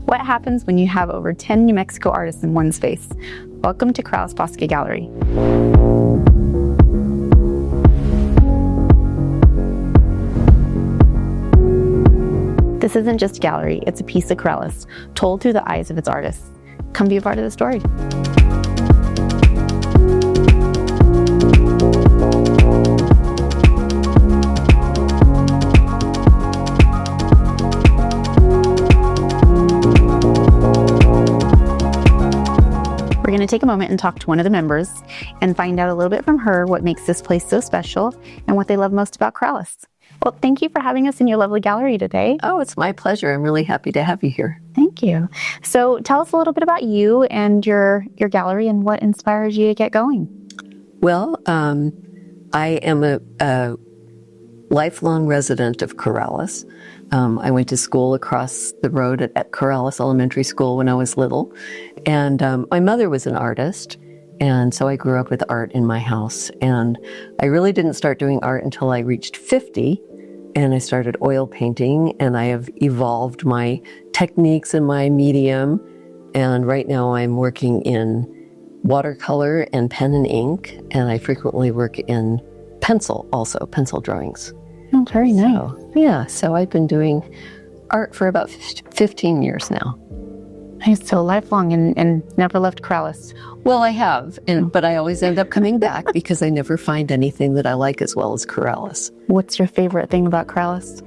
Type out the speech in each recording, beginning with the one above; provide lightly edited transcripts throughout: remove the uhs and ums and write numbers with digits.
What happens when you have over 10 New Mexico artists in one space? Welcome to Corrales Bosque Gallery. This isn't just a gallery, it's a piece of Corrales, told through the eyes of its artists. Come be a part of the story. We're going to take a moment and talk to one of the members and find out a little bit from her what makes this place so special and what they love most about Corrales. Well, thank you for having us in your lovely gallery today. Oh, it's my pleasure. I'm really happy to have you here. Thank you. So tell us a little bit about you and your gallery and what inspires you to get going. Well, I am a lifelong resident of Corrales. I went to school across the road at Corrales Elementary School when I was little. And my mother was an artist. And so I grew up with art in my house. And I really didn't start doing art until I reached 50. And I started oil painting. And I have evolved my techniques and my medium. And right now I'm working in watercolor and pen and ink. And I frequently work in pencil also, pencil drawings. Oh, very nice. So, yeah, so I've been doing art for about 15 years now. Nice, so lifelong and never left Corrales. Well, I have, but I always end up coming back because I never find anything that I like as well as Corrales. What's your favorite thing about Corrales?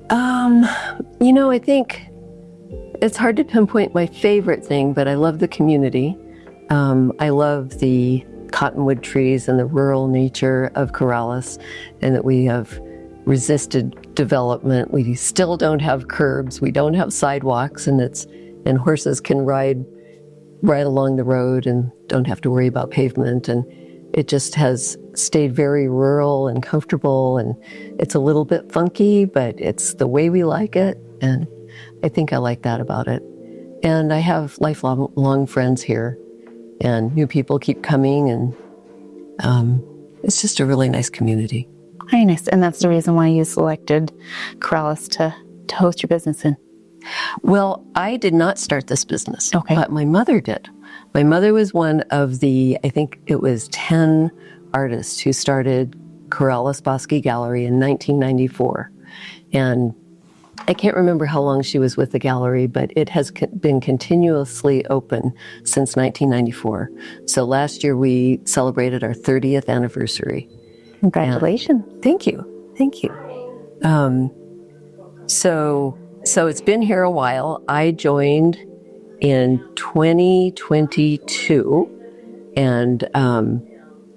I think it's hard to pinpoint my favorite thing, but I love the community. I love the cottonwood trees and the rural nature of Corrales, and that we have resisted development. We still don't have curbs, we don't have sidewalks, and horses can ride right along the road and don't have to worry about pavement. And it just has stayed very rural and comfortable, and it's a little bit funky, but it's the way we like it, and I think I like that about it. And I have lifelong friends here, and new people keep coming, and it's just a really nice community. Very nice. And that's the reason why you selected Corrales to host your business in. Well, I did not start this business, okay, but my mother did. My mother was one of the, I think it was 10 artists who started Corrales Bosque Gallery in 1994. And I can't remember how long she was with the gallery, but it has been continuously open since 1994. So last year we celebrated our 30th anniversary. Congratulations. Thank you. Thank you. So it's been here a while. I joined in 2022 and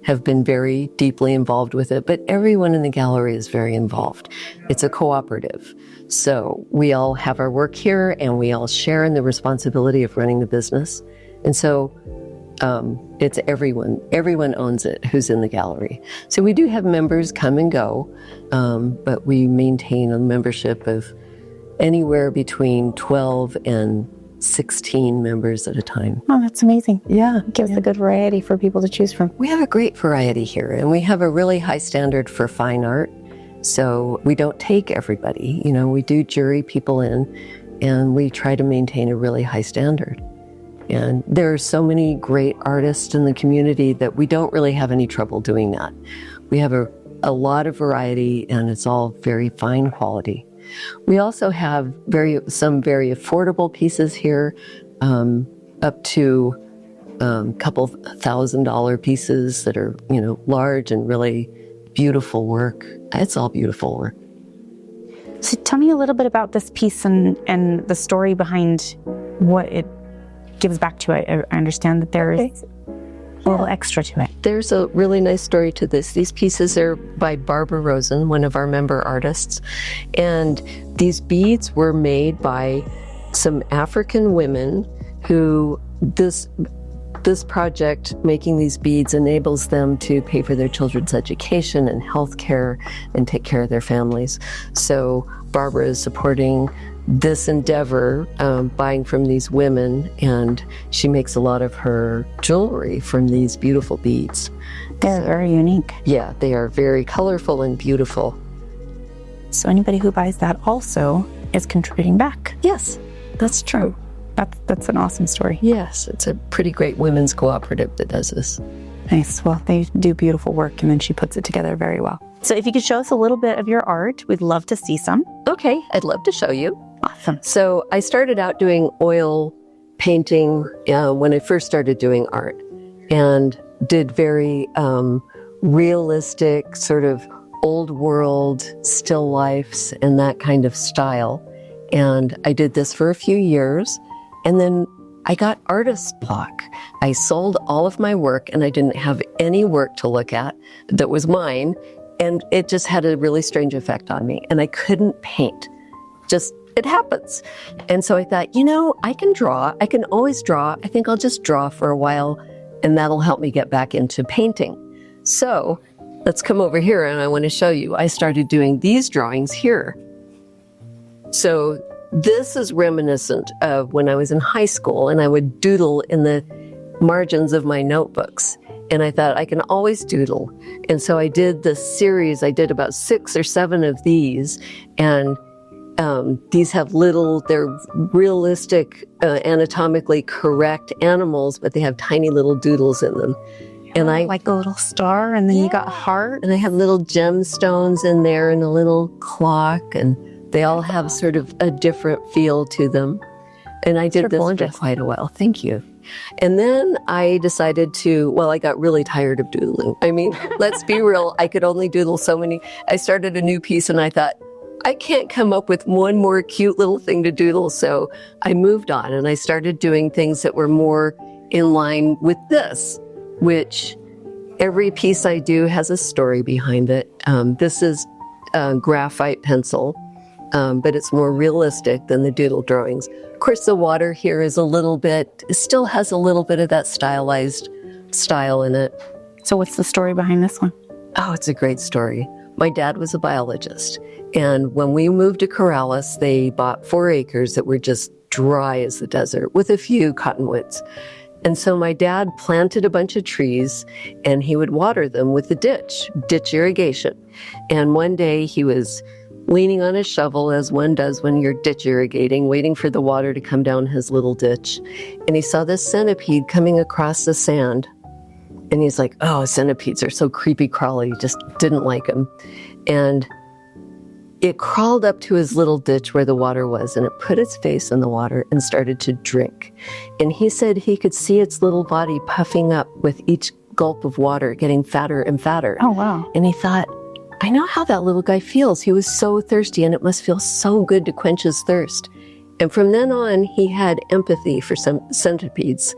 have been very deeply involved with it, but everyone in the gallery is very involved. It's a cooperative. So we all have our work here and we all share in the responsibility of running the business. And so it's everyone owns it who's in the gallery. So we do have members come and go, but we maintain a membership of anywhere between 12 and 16 members at a time. Oh, that's amazing. Yeah. It gives a good variety for people to choose from. We have a great variety here, and we have a really high standard for fine art. So we don't take everybody. We do jury people in, and we try to maintain a really high standard. And there are so many great artists in the community that we don't really have any trouble doing that. We have a lot of variety, and it's all very fine quality. We also have some very affordable pieces here, up to couple $1,000 pieces that are, large and really beautiful work. It's all beautiful work. So tell me a little bit about this piece and the story behind what it gives back to it. I understand that there is a little extra to it. There's a really nice story to this. These pieces are by Barbara Rosen, one of our member artists. And these beads were made by some African women who this project, making these beads, enables them to pay for their children's education and health care and take care of their families. So Barbara is supporting this endeavor, buying from these women, and she makes a lot of her jewelry from these beautiful beads. They're very unique. Yeah, they are very colorful and beautiful. So anybody who buys that also is contributing back. Yes. That's true. That's an awesome story. Yes, it's a pretty great women's cooperative that does this. Nice. Well, they do beautiful work, and then she puts it together very well. So if you could show us a little bit of your art, we'd love to see some. Okay, I'd love to show you. Awesome. So I started out doing oil painting when I first started doing art, and did very realistic, sort of old world still lifes and that kind of style. And I did this for a few years, and then I got artist block. I sold all of my work, and I didn't have any work to look at that was mine, and it just had a really strange effect on me, and I couldn't paint. Just, it happens. And so I thought, I can draw. I can always draw. I think I'll just draw for a while, and that'll help me get back into painting. So let's come over here, and I want to show you. I started doing these drawings here. So this is reminiscent of when I was in high school, and I would doodle in the margins of my notebooks. And I thought I can always doodle. And so I did this series. I did about 6 or 7 of these. And these have they're realistic, anatomically correct animals, but they have tiny little doodles in them. And I like a little star, and then you got a heart. And I have little gemstones in there and a little clock, and they all have sort of a different feel to them. And I did this for quite a while. Thank you. And then I decided I got really tired of doodling. I mean, let's be real. I could only doodle so many. I started a new piece, and I thought, I can't come up with one more cute little thing to doodle. So I moved on, and I started doing things that were more in line with this, which every piece I do has a story behind it. This is graphite pencil. But it's more realistic than the doodle drawings. Of course, the water here is still has a little bit of that stylized style in it. So what's the story behind this one? Oh, it's a great story. My dad was a biologist, and when we moved to Corrales, they bought 4 acres that were just dry as the desert with a few cottonwoods. And so my dad planted a bunch of trees, and he would water them with the ditch irrigation. And one day he was leaning on his shovel, as one does when you're ditch irrigating, waiting for the water to come down his little ditch. And he saw this centipede coming across the sand. And he's like, oh, centipedes are so creepy crawly. He just didn't like them. And it crawled up to his little ditch where the water was, and it put its face in the water and started to drink. And he said he could see its little body puffing up with each gulp of water, getting fatter and fatter. Oh, wow. And he thought, I know how that little guy feels. He was so thirsty, and it must feel so good to quench his thirst. And from then on, he had empathy for some centipedes.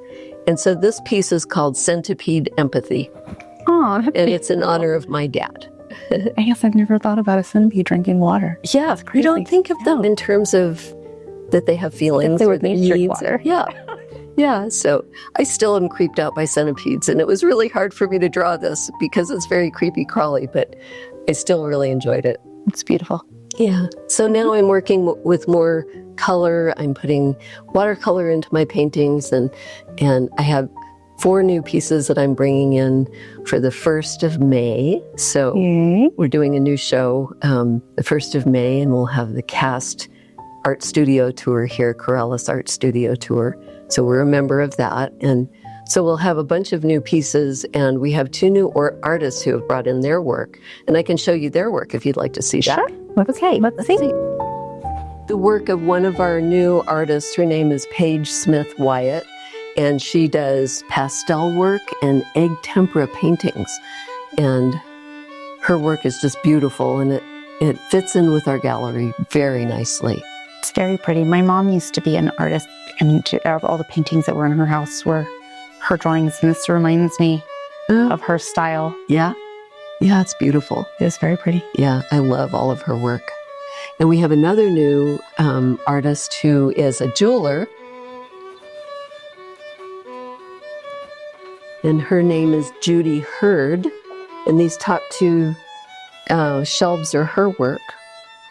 And so this piece is called Centipede Empathy. Oh, and it's in honor of my dad. I guess I've never thought about a centipede drinking water. Yeah, you don't think of them in terms of that they have feelings. They would drink water. Yeah. Yeah, so I still am creeped out by centipedes, and it was really hard for me to draw this because it's very creepy crawly, but I still really enjoyed it. It's beautiful. Yeah. So now I'm working with more color. I'm putting watercolor into my paintings, and I have 4 new pieces that I'm bringing in for the 1st of May. So we're doing a new show the 1st of May, and we'll have the cast art studio tour here, Corrales Art Studio Tour. So we're a member of that. And so we'll have a bunch of new pieces, and we have 2 new artists who have brought in their work. And I can show you their work if you'd like to see that. Sure. Let's see. The work of one of our new artists, her name is Paige Smith Wyatt, and she does pastel work and egg tempera paintings. And her work is just beautiful, and it fits in with our gallery very nicely. It's very pretty. My mom used to be an artist, and all the paintings that were in her house were her drawings, and this reminds me of her style. Yeah. Yeah, it's beautiful. It is very pretty. Yeah, I love all of her work. And we have another new artist who is a jeweler. And her name is Judy Hurd. And these top 2 shelves are her work.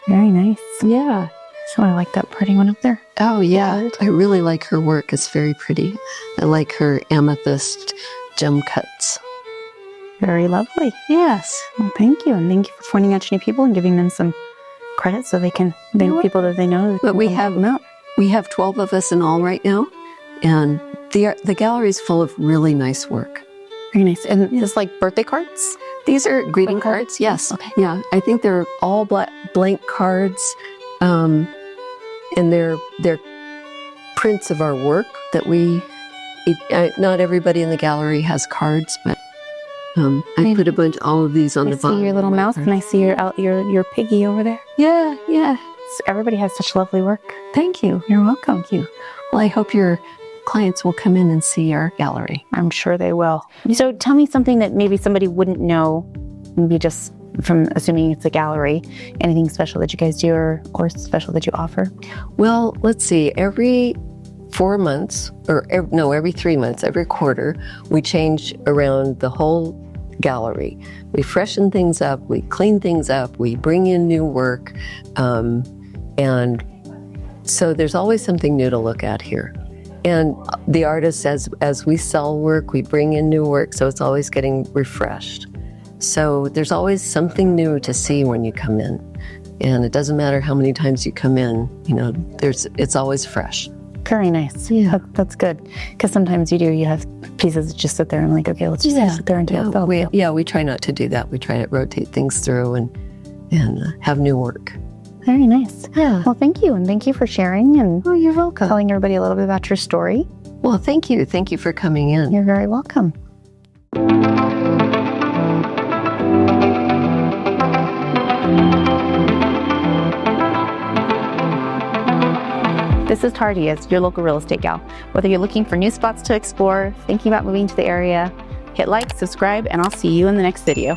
Very nice. Yeah. So I like that pretty one up there. Oh, yeah. I really like her work. It's very pretty. I like her amethyst gem cuts. Very lovely. Yes. Well, thank you. And thank you for pointing out to new people and giving them some credit so they can, people that they know. But we have We have 12 of us in all right now, and the gallery is full of really nice work. Very nice. And just like birthday cards? These are greeting cards. Yes. Okay. Yeah. I think they're all blank cards, and they're prints of our work that we. Not everybody in the gallery has cards, but I put all of these on the bottom. I see your little mouse, and I see your piggy over there. Yeah. Yeah. So everybody has such lovely work. Thank you. You're welcome. Thank you. Well, I hope your clients will come in and see our gallery. I'm sure they will. So tell me something that maybe somebody wouldn't know, maybe just from assuming it's a gallery. Anything special that you guys do or special that you offer? Well, let's see. Every 4 months, every 3 months, every quarter, we change around the whole gallery. We freshen things up, we clean things up, we bring in new work, and so there's always something new to look at here. And the artists, as we sell work, we bring in new work, so it's always getting refreshed. So there's always something new to see when you come in. And it doesn't matter how many times you come in, it's always fresh. Very nice. Yeah. That's good. Because sometimes you have pieces that just sit there and like, okay, let's just sit there until it's built. We try not to do that. We try to rotate things through and have new work. Very nice. Yeah. Well, thank you. And thank you for sharing and you're welcome. telling everybody a little bit about your story. Well, thank you. Thank you for coming in. You're very welcome. This is Tardias, your local real estate gal. Whether you're looking for new spots to explore, thinking about moving to the area, hit like, subscribe, and I'll see you in the next video.